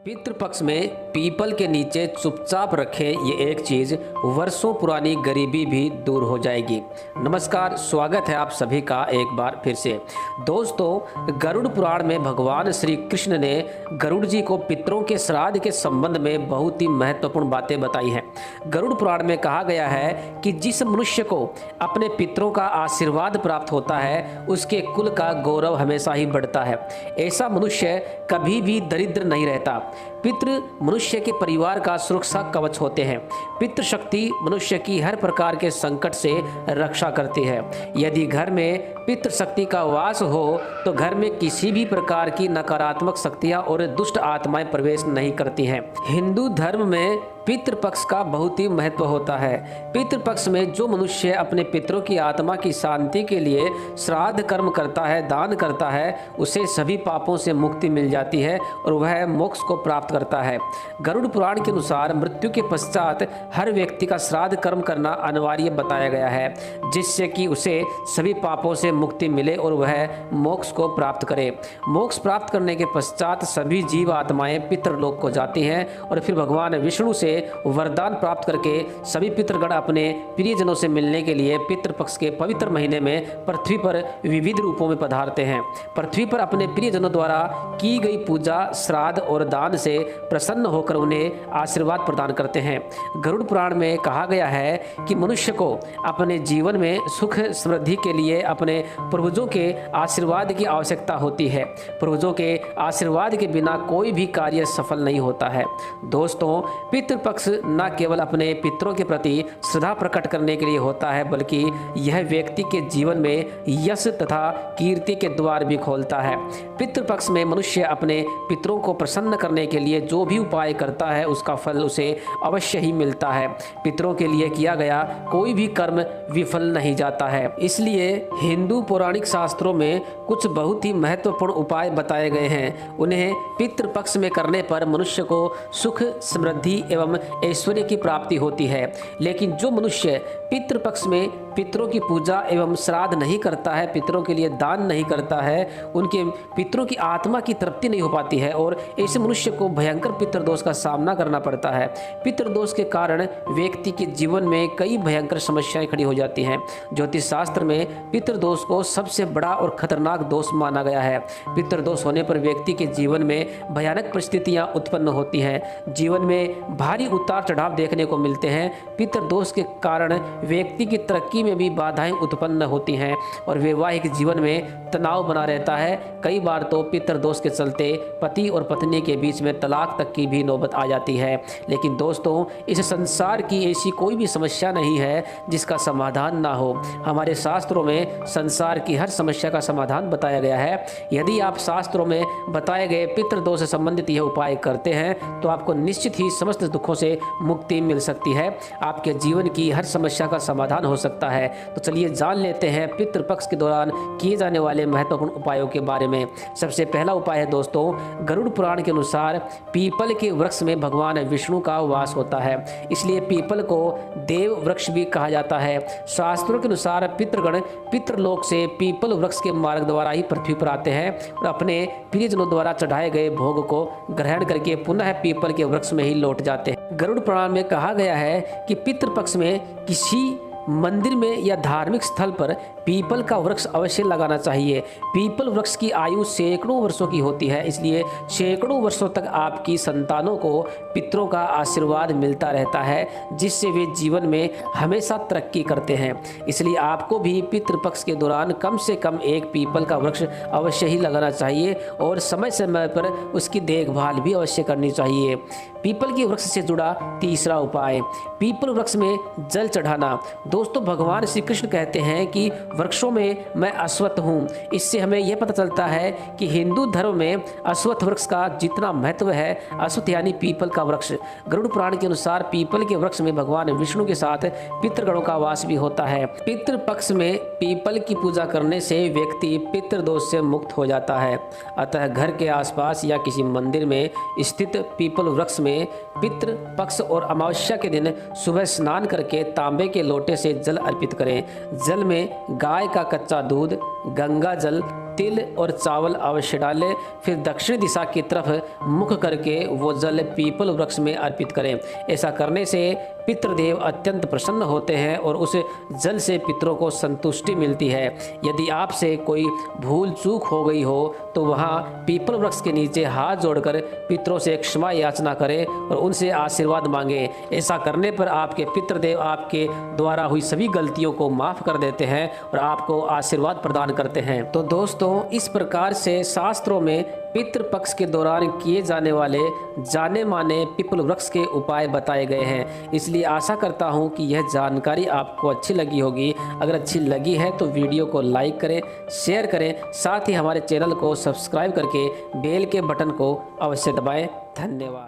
पितृपक्ष में पीपल के नीचे चुपचाप रखें ये एक चीज़, वर्षों पुरानी गरीबी भी दूर हो जाएगी। नमस्कार, स्वागत है आप सभी का एक बार फिर से। दोस्तों, गरुड़ पुराण में भगवान श्री कृष्ण ने गरुड़ जी को पितरों के श्राद्ध के संबंध में बहुत ही महत्वपूर्ण बातें बताई हैं। गरुड़ पुराण में कहा गया है कि जिस मनुष्य को अपने पितरों का आशीर्वाद प्राप्त होता है उसके कुल का गौरव हमेशा ही बढ़ता है। ऐसा मनुष्य कभी भी दरिद्र नहीं रहता। पितृ मनुष्य के परिवार का सुरक्षा कवच होते हैं। पितृ शक्ति मनुष्य की हर प्रकार के संकट से रक्षा करती है। यदि घर में पितृ शक्ति का वास हो तो घर में किसी भी प्रकार की नकारात्मक शक्तियां और दुष्ट आत्माएं प्रवेश नहीं करती हैं। हिंदू धर्म में पितृपक्ष का बहुत ही महत्व होता है। पितृपक्ष में जो मनुष्य अपने पितरों की आत्मा की शांति के लिए श्राद्ध कर्म करता है, दान करता है, उसे सभी पापों से मुक्ति मिल जाती है और वह मोक्ष को प्राप्त करता है। गरुड़ पुराण के अनुसार मृत्यु के पश्चात हर व्यक्ति का श्राद्ध कर्म करना अनिवार्य बताया गया है, जिससे कि उसे सभी पापों से मुक्ति मिले और वह मोक्ष को प्राप्त करे। मोक्ष प्राप्त करने के पश्चात सभी जीव आत्माएं पितृलोक को जाती हैं और फिर भगवान विष्णु से वरदान प्राप्त करके सभी पितृगण अपने प्रियजनों से मिलने के लिए पितृपक्ष के पवित्र महीने में पृथ्वी पर विविध रूपों में पधारते हैं। पृथ्वी पर अपने प्रियजनों द्वारा की गई पूजा, श्राद्ध और दान से प्रसन्न होकर उन्हें आशीर्वाद प्रदान करते हैं। गरुड़ पुराण में कहा गया है कि मनुष्य को अपने जीवन में सुख समृद्धि के लिए अपने पूर्वजों के आशीर्वाद की आवश्यकता होती है। पूर्वजों के आशीर्वाद के बिना कोई भी कार्य सफल नहीं होता है। दोस्तों, पितृपक्ष न केवल अपने पितरों के प्रति श्रद्धा प्रकट करने के लिए होता है, बल्कि यह व्यक्ति के जीवन में यश तथा कीर्ति के द्वार भी खोलता है। पितृपक्ष में मनुष्य अपने पितरों को प्रसन्न करने के लिए जो भी उपाय करता है उसका फल उसे अवश्य ही मिलता है। पितरों के लिए किया गया कोई भी कर्म विफल नहीं जाता है। इसलिए हिंदू पौराणिक शास्त्रों में कुछ बहुत ही महत्वपूर्ण उपाय बताए गए हैं। उन्हें पितृपक्ष में करने पर मनुष्य को सुख, समृद्धि एवं ऐश्वर्य की प्राप्ति होती है। लेकिन जो मनुष्य पितृपक्ष में पितरों की पूजा एवं श्राद्ध नहीं करता है, पितरों के लिए दान नहीं करता है, उनके पितरों की आत्मा की तृप्ति नहीं हो पाती है और ऐसे मनुष्य को भयंकर पितृदोष का सामना करना पड़ता है। पितृदोष के कारण व्यक्ति के जीवन में कई भयंकर समस्याएं खड़ी हो जाती हैं। ज्योतिष शास्त्र में पितृदोष को सबसे बड़ा और खतरनाक दोष माना गया है। पितृदोष होने पर व्यक्ति के जीवन में भयानक परिस्थितियां उत्पन्न होती हैं। जीवन में भारी उतार चढ़ाव देखने को मिलते हैं। पितृदोष के कारण व्यक्ति की तरक्की में भी बाधाएं उत्पन्न होती हैं और वैवाहिक जीवन में तनाव बना रहता है। कई बार तो पितृदोष के चलते पति और पत्नी के बीच में तलाक तक की भी नौबत आ जाती है। लेकिन दोस्तों, इस संसार की ऐसी कोई भी समस्या नहीं है जिसका समाधान ना हो। हमारे शास्त्रों में संसार की हर समस्या का समाधान बताया गया है। यदि आप शास्त्रों में बताए गए पितृदोष से संबंधित यह उपाय करते हैं तो आपको निश्चित ही समस्त दुखों से मुक्ति मिल सकती है। आपके जीवन की हर समस्या का समाधान हो सकता है। तो चलिए जान लेते हैं पितृपक्ष के दौरान किए जाने वाले महत्वपूर्ण उपायों के बारे में। सबसे पहला उपाय है दोस्तों, गरुड़ पुराण के अनुसार पीपल के वृक्ष में भगवान विष्णु का वास होता है, इसलिए पीपल को देव वृक्ष भी कहा जाता है। शास्त्रों के अनुसार पितृगण पितृलोक से पीपल वृक्ष के मार्ग द्वारा ही पृथ्वी पर आते हैं और अपने प्रियजनों द्वारा चढ़ाए गए भोग को ग्रहण करके पुनः पीपल के वृक्ष में ही लौट जाते हैं। गरुड़ पुराण में कहा गया है कि पितृपक्ष में किसी मंदिर में या धार्मिक स्थल पर पीपल का वृक्ष अवश्य लगाना चाहिए। पीपल वृक्ष की आयु सैकड़ों वर्षों की होती है, इसलिए सैकड़ों वर्षों तक आपकी संतानों को पितरों का आशीर्वाद मिलता रहता है, जिससे वे जीवन में हमेशा तरक्की करते हैं। इसलिए आपको भी पितृपक्ष के दौरान कम से कम एक पीपल का वृक्ष अवश्य ही लगाना चाहिए और समय समय पर उसकी देखभाल भी अवश्य करनी चाहिए। पीपल के वृक्ष से जुड़ा तीसरा उपाय, पीपल वृक्ष में जल चढ़ाना। दोस्तों, भगवान श्री कृष्ण कहते हैं कि वृक्षों में मैं अश्वत्थ हूँ। इससे हमें यह पता चलता है कि हिंदू धर्म में अश्वत्थ वृक्ष का जितना महत्व है, अश्वत्थ यानी पीपल का वृक्ष। गरुड़ पुराण के अनुसार पीपल के वृक्ष में भगवान विष्णु के साथ पितृगणों का वास भी होता है। पितृपक्ष में पीपल की पूजा करने से व्यक्ति पितृदोष से मुक्त हो जाता है। अतः घर के आसपास या किसी मंदिर में स्थित पीपल वृक्ष में पितृपक्ष और अमावस्या के दिन सुबह स्नान करके तांबे के लोटे से जल अर्पित करें। जल में गाय का कच्चा दूध, गंगा जल, तिल और चावल अवश्य डालें। फिर दक्षिण दिशा की तरफ मुख करके वो जल पीपल वृक्ष में अर्पित करें। ऐसा करने से पितृदेव अत्यंत प्रसन्न होते हैं और उस जल से पितरों को संतुष्टि मिलती है। यदि आपसे कोई भूल चूक हो गई हो तो वहाँ पीपल वृक्ष के नीचे हाथ जोड़कर पितरों से क्षमा याचना करें और उनसे आशीर्वाद मांगें। ऐसा करने पर आपके पितृदेव आपके द्वारा हुई सभी गलतियों को माफ़ कर देते हैं और आपको आशीर्वाद प्रदान करते हैं। तो दोस्तों, इस प्रकार से शास्त्रों में पितृपक्ष के दौरान किए जाने वाले जाने माने पीपल वृक्ष के उपाय बताए गए हैं। इसलिए आशा करता हूं कि यह जानकारी आपको अच्छी लगी होगी। अगर अच्छी लगी है तो वीडियो को लाइक करें, शेयर करें, साथ ही हमारे चैनल को सब्सक्राइब करके बेल के बटन को अवश्य दबाएं। धन्यवाद।